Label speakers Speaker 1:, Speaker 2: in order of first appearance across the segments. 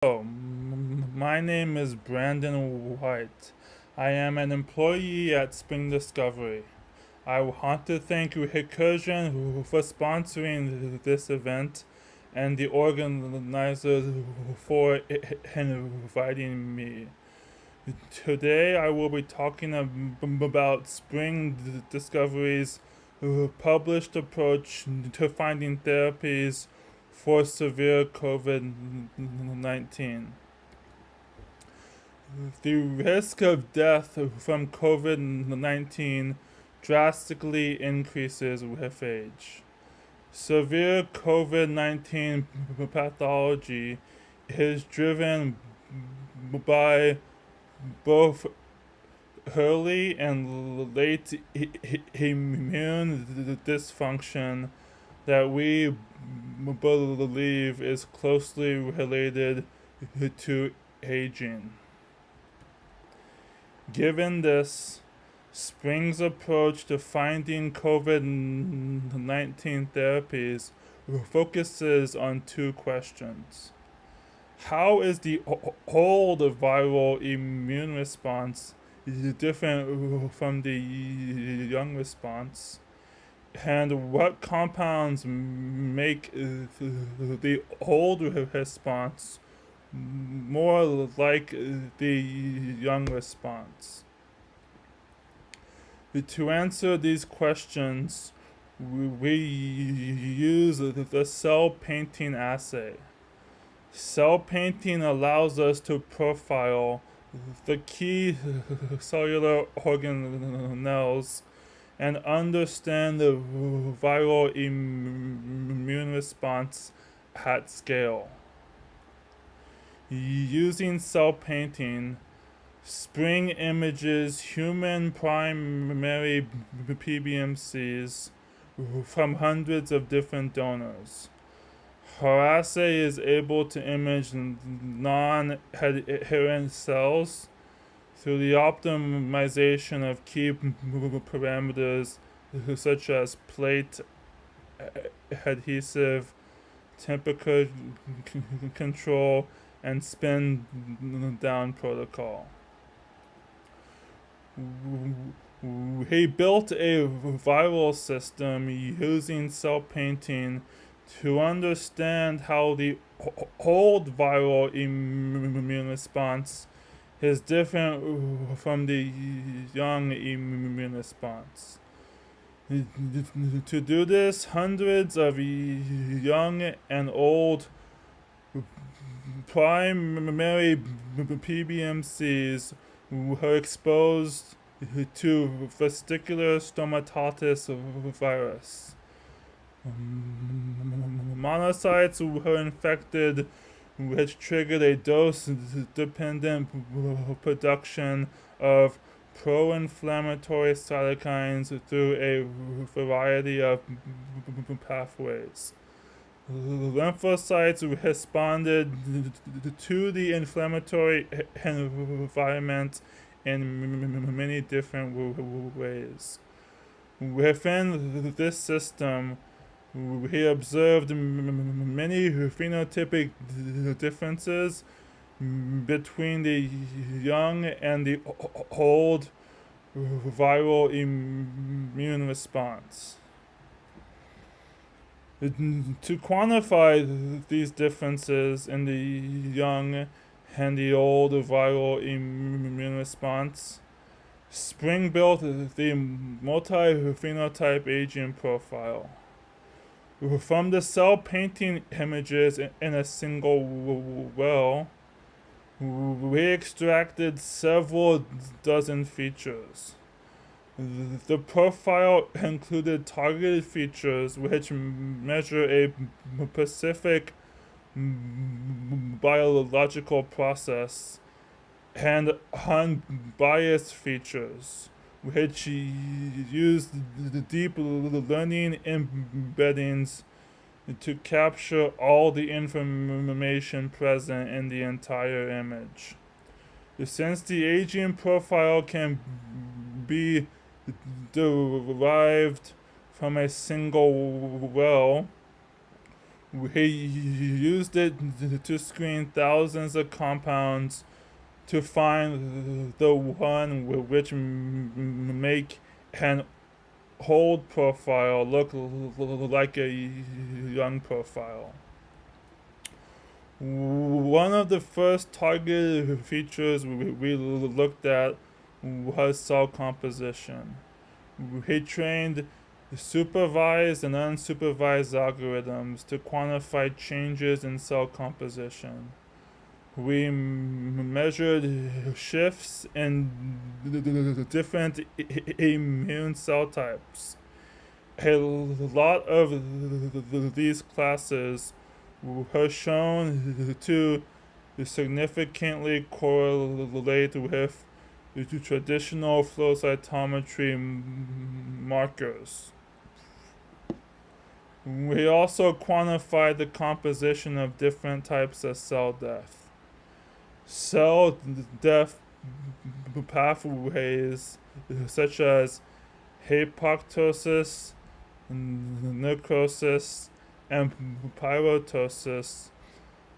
Speaker 1: My name is Brandon White. I am an employee at Spring Discovery. I want to thank Recursion for sponsoring this event and the organizers for inviting me. Today I will be talking about Spring Discovery's published approach to finding therapies for severe COVID-19. The risk of death from COVID-19 drastically increases with age. Severe COVID-19 pathology is driven by both early and late immune dysfunction that we believe is closely related to aging. Given this, Spring's approach to finding COVID-19 therapies focuses on two questions. How is the old viral immune response different from the young response? And what compounds make the old response more like the young response? To answer these questions, we use the cell painting assay. Cell painting allows us to profile the key cellular organelles and understand the viral immune response at scale. Using cell painting, Spring images human primary PBMCs from hundreds of different donors. Her assay is able to image non-adherent cells through the optimization of key parameters such as plate adhesive, temperature control, and spin down protocol. He built a viral system using cell painting to understand how the old viral immune response is different from the young immune response. To do this, hundreds of young and old primary PBMCs were exposed to vesicular stomatitis virus. Monocytes were infected, which triggered a dose-dependent production of pro-inflammatory cytokines through a variety of pathways. Lymphocytes responded to the inflammatory environment in many different ways. Within this system, we observed many phenotypic differences between the young and the old viral immune response. To quantify these differences in the young and the old viral immune response, Spring built the multi-phenotype aging profile. From the cell painting images in a single well, we extracted several dozen features. The profile included targeted features which measure a specific biological process, and unbiased features which used the deep learning embeddings to capture all the information present in the entire image. Since the aging profile can be derived from a single well, He used it to screen thousands of compounds to find the one which make an old profile look like a young profile. One of the first targeted features we looked at was cell composition. He trained supervised and unsupervised algorithms to quantify changes in cell composition. We measured shifts in different immune cell types. A lot of these classes were shown to significantly correlate with traditional flow cytometry markers. We also quantified the composition of different types of cell death. Cell death pathways such as apoptosis, necrosis, and pyrotosis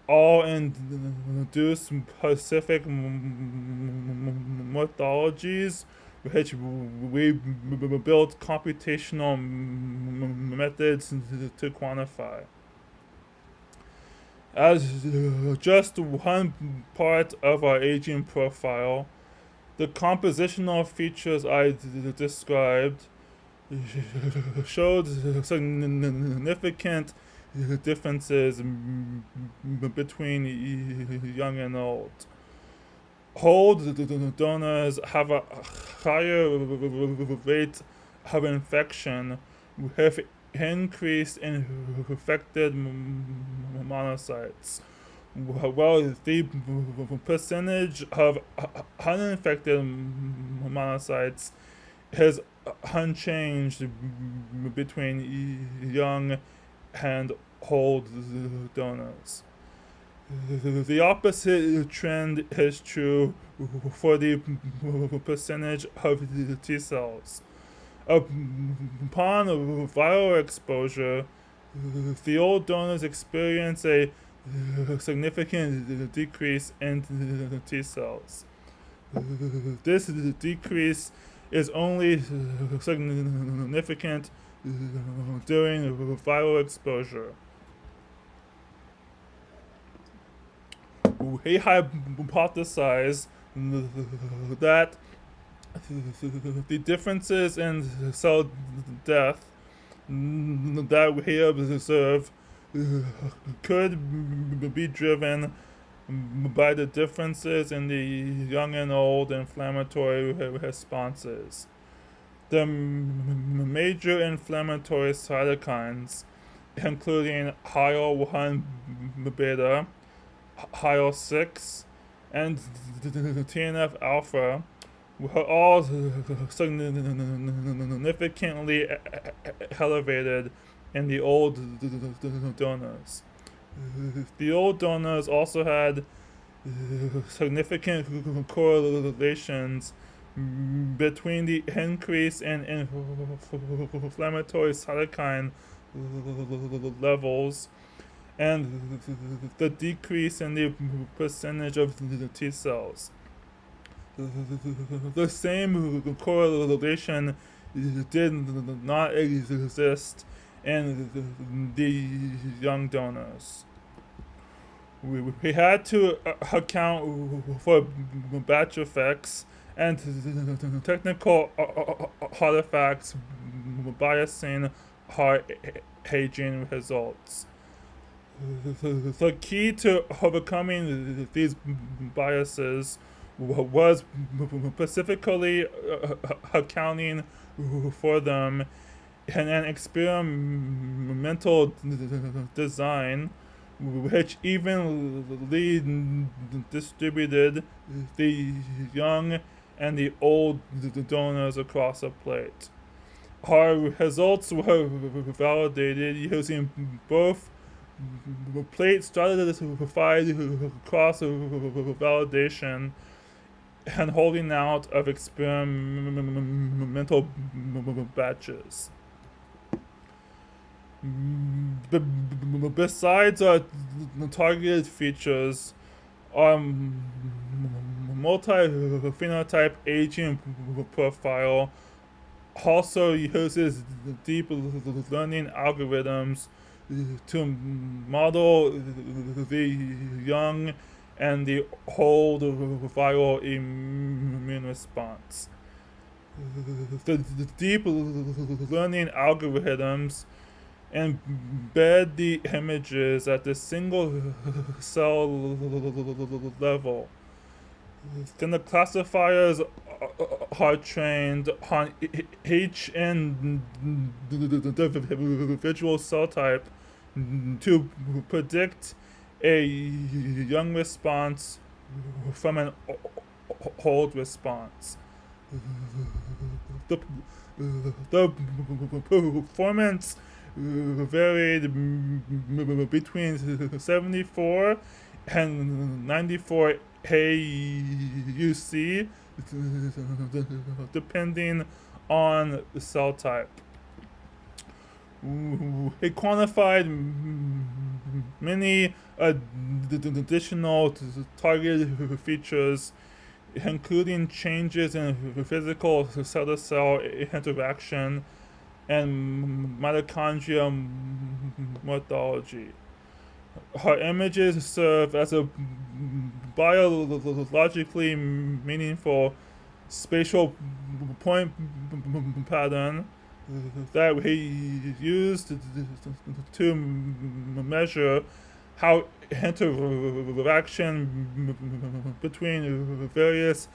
Speaker 1: all induce specific methodologies which we built computational methods to quantify. As just one part of our aging profile, the compositional features I described showed significant differences between young and old. Old donors have a higher rate of infection with increase in infected monocytes, while the percentage of uninfected monocytes is unchanged between young and old donors. The opposite trend is true for the percentage of T cells. Upon viral exposure, the old donors experience a significant decrease in T cells. This decrease is only significant during viral exposure. We hypothesize that the differences in cell death that we observe could be driven by the differences in the young and old inflammatory responses. The major inflammatory cytokines, including IL-1 beta, IL-6, and TNF alpha, were all significantly elevated in the old donors. The old donors also had significant correlations between the increase in inflammatory cytokine levels and the decrease in the percentage of the T cells. The same correlation did not exist in the young donors. We had to account for batch effects and technical artifacts biasing our aging results. The key to overcoming these biases was specifically accounting for them in an experimental design which evenly distributed the young and the old donors across a plate. Our results were validated using both plate stratified cross validation and holding out of experimental batches. Besides targeted features, multi-phenotype aging profile also uses deep learning algorithms to model the young and the old viral immune response. The deep learning algorithms embed the images at the single cell level. Then the classifiers are trained on each individual cell type to predict a young response from an old response. The performance varied between 74 and 94 AUC depending on the cell type. It quantified many additional targeted features, including changes in physical cell-to-cell interaction and mitochondrial morphology. Her images serve as a biologically meaningful spatial point pattern that we used to measure how interaction between various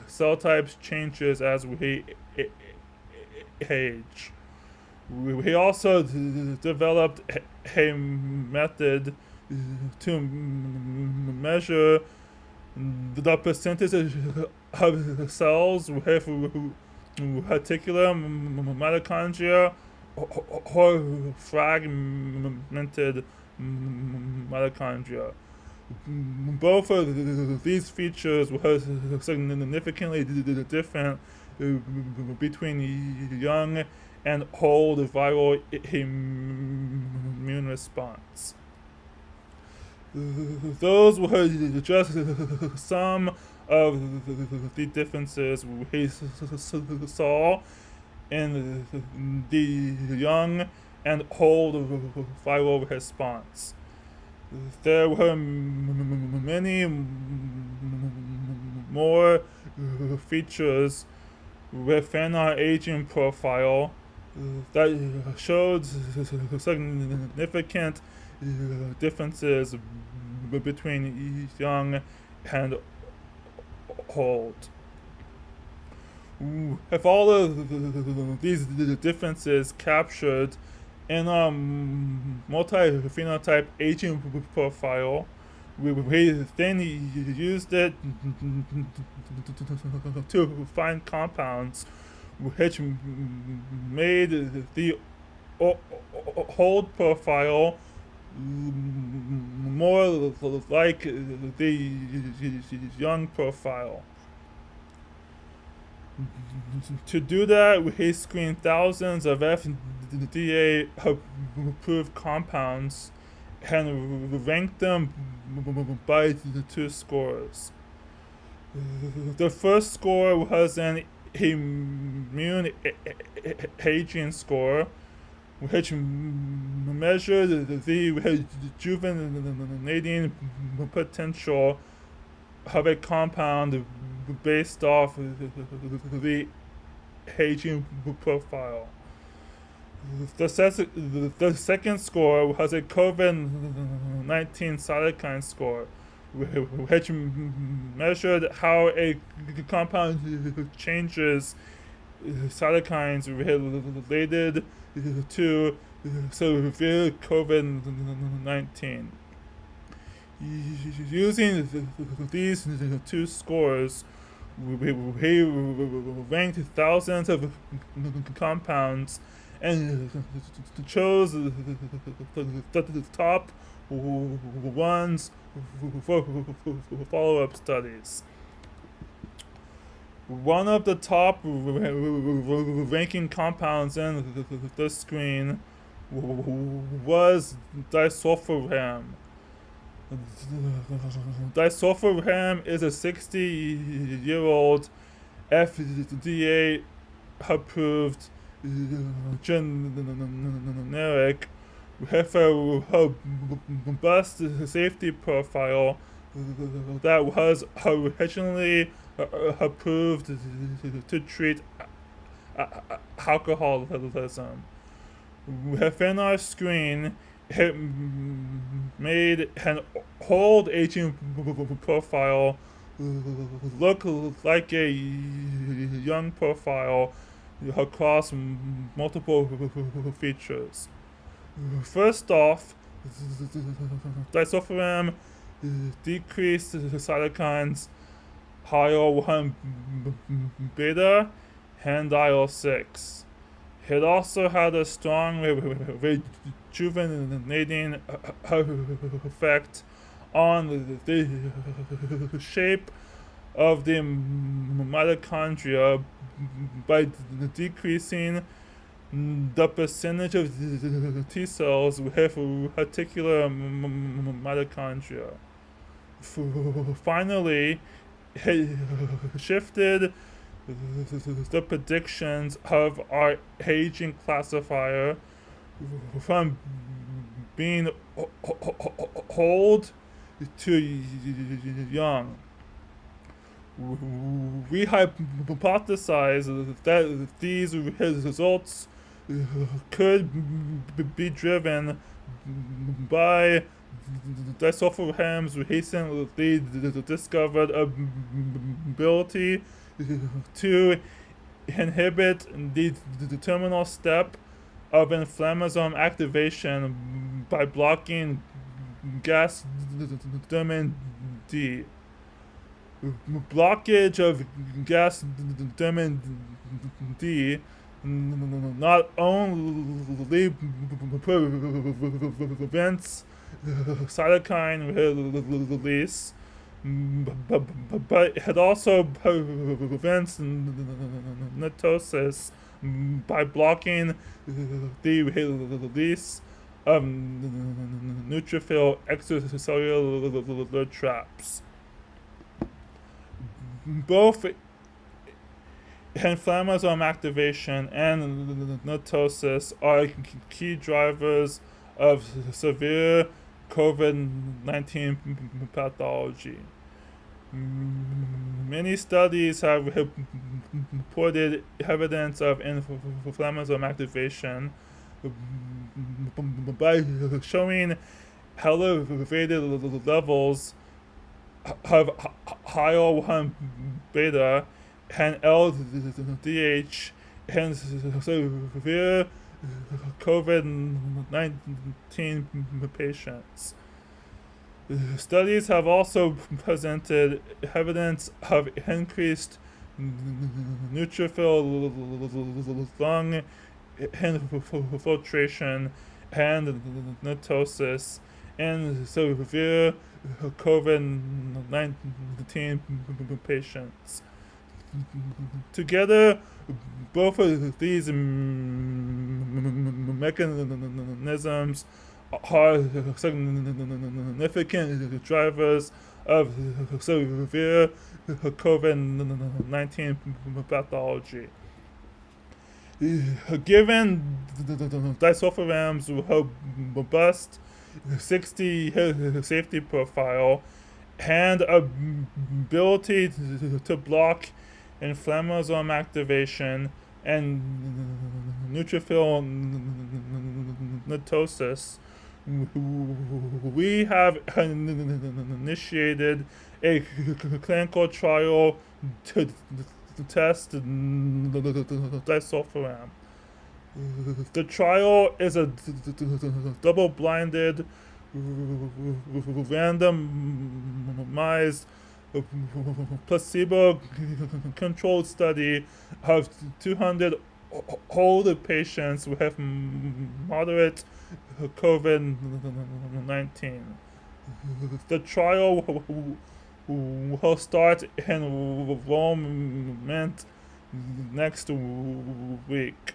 Speaker 1: cell types changes as we age. We also developed a method to measure the percentage of cells with reticular mitochondria or fragmented mitochondria. Both of these features were significantly different between young and old viral immune response. Those were just some of the differences we saw in the young and old viral response. There were many more features within our aging profile that showed significant differences between young and old. If all of these differences captured in our multi-phenotype aging profile, we then used it to find compounds which made the old profile more like the young profile. To do that, we screened thousands of FDA approved compounds and ranked them by the two scores. The first score was an immune aging score, which measured the rejuvenating potential of a compound based off the aging profile. The second score was a COVID-19 cytokine score, which measured how a compound changes cytokines related to severe COVID-19. Using these two scores, we ranked thousands of compounds and chose the top ones for follow-up studies. One of the top ranking compounds in the screen was disulfiram. Disulfiram is a 60-year-old FDA approved generic with a robust safety profile that was originally approved to treat alcoholism. Within our screen, it made an old aging profile look like a young profile across multiple features. First off, disulfiram decreased cytokines IL-1 beta and IL-6. It also had a strong rejuvenating effect on the shape of the mitochondria by decreasing the percentage of T cells with particular mitochondria. Finally, it shifted the predictions of our aging classifier from being old to young. We hypothesized that these results could be driven by disulfiram's recently discovered ability to inhibit the terminal step of inflammasome activation by blocking gasdermin D. Blockage of gasdermin D not only prevents cytokine release, but it also prevents mitosis by blocking the release of neutrophil extracellular traps. Both inflammasome activation and mitosis are key drivers of severe COVID-19 pathology. Many studies have reported evidence of inflammasome activation by showing elevated levels of IL-1 beta and LDH in severe COVID-19 patients. Studies have also presented evidence of increased neutrophil lung infiltration and mitosis in severe COVID-19 patients. Together, both of these mechanisms are significant drivers of severe COVID-19 pathology. Given disulfiram's robust 60 safety profile and ability to block inflammasome activation and neutrophil mitosis, we have initiated a clinical trial to test disulfiram. The trial is a double-blinded, randomized, placebo-controlled study of 200 older patients who have moderate COVID-19. The trial will start enrollment next week.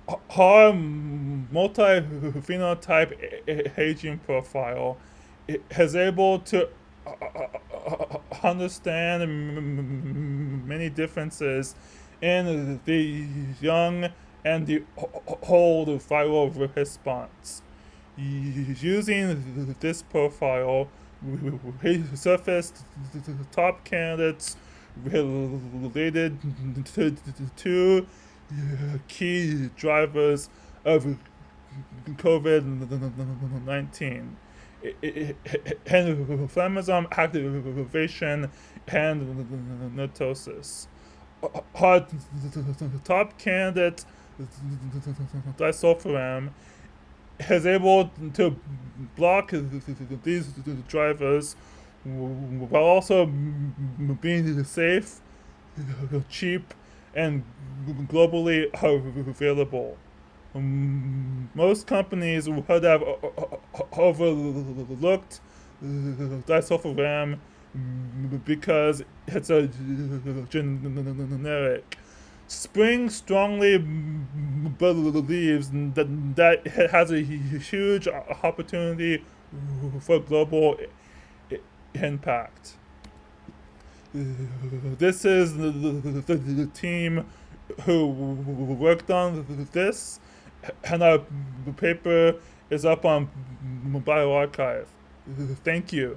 Speaker 1: Our multi-phenotype aging profile is able to understand many differences in the young and the old viral response. Using this profile, we surfaced the top candidates related to two key drivers of COVID-19. Inflammasome activation and netosis. Our top candidate, disulfiram, is able to block these drivers while also being safe, cheap, and globally available. Most companies would have overlooked disulfiram because it's a generic. Spring strongly believes that it has a huge opportunity for global impact. This is the team who worked on this, and our paper is up on bioRxiv. Thank you.